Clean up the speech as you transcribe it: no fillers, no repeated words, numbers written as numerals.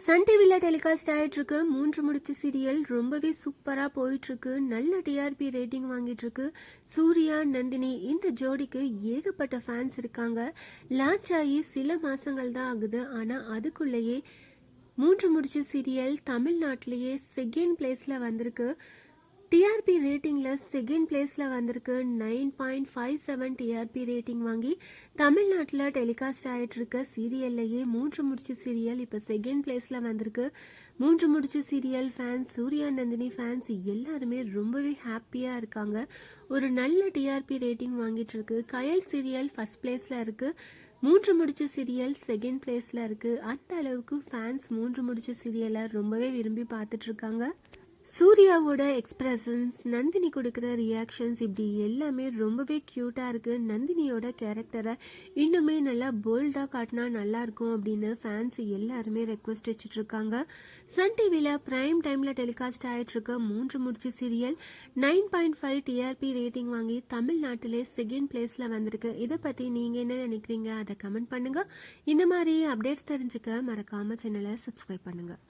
Sun டிவியில் telecast ஆகிட்டுருக்கு 3 முடிச்சு சீரியல் ரொம்பவே சூப்பராக போயிட்டுருக்கு. நல்ல டிஆர்பி ரேட்டிங் வாங்கிட்டுருக்கு. சூர்யா நந்தினி இந்த ஜோடிக்கு ஏகப்பட்ட ஃபேன்ஸ் இருக்காங்க. லான்ச் ஆகி சில மாதங்கள் தான் ஆகுது. ஆனால் அதுக்குள்ளேயே 3 முடிச்சு சீரியல் தமிழ்நாட்டிலேயே செகண்ட் பிளேஸில் வந்திருக்கு. டிஆர்பி ரேட்டிங்கில் செகண்ட் பிளேஸில் வந்திருக்கு. 9.57 டிஆர்பி ரேட்டிங் வாங்கி தமிழ்நாட்டில் டெலிகாஸ்ட் ஆகிட்டு இருக்க சீரியல்லையே 3 முடிச்சு சீரியல் இப்போ செகண்ட் பிளேஸில் வந்திருக்கு. 3 முடிச்சு serial fans, Surya Nandini fans எல்லாருமே ரொம்பவே ஹாப்பியாக இருக்காங்க. ஒரு நல்ல டிஆர்பி ரேட்டிங் வாங்கிட்டு இருக்கு. கயல் சீரியல் ஃபர்ஸ்ட் பிளேஸில் இருக்கு. 3 முடிச்சு சீரியல் செகண்ட் பிளேஸில் இருக்கு. அந்த அளவுக்கு ஃபேன்ஸ் 3 முடிச்சு சீரியலை ரொம்பவே விரும்பி பார்த்துட்டு இருக்காங்க. சூர்யாவோட எக்ஸ்பிரஷன்ஸ், நந்தினி கொடுக்குற ரியாக்ஷன்ஸ் இப்படி எல்லாமே ரொம்பவே க்யூட்டாக இருக்குது. நந்தினியோட கேரக்டரை இன்னுமே நல்லா போல்டாக காட்டினா நல்லாயிருக்கும் அப்படின்னு ஃபேன்ஸ் எல்லாருமே ரெக்வஸ்ட் வச்சுட்ருக்காங்க. சன் டிவியில் ப்ரைம் டைமில் டெலிகாஸ்ட் ஆகிட்டுருக்க 3 முடிச்சு சீரியல் 9.5 டிஆர்பி ரேட்டிங் வாங்கி தமிழ்நாட்டிலே செகண்ட் பிளேஸில் வந்திருக்கு. இதை பற்றி நீங்கள் என்ன நினைக்கிறீங்க? அதை கமெண்ட் பண்ணுங்கள். இந்த மாதிரி அப்டேட்ஸ் தெரிஞ்சுக்க மறக்காமல் சேனலை சப்ஸ்கிரைப் பண்ணுங்கள்.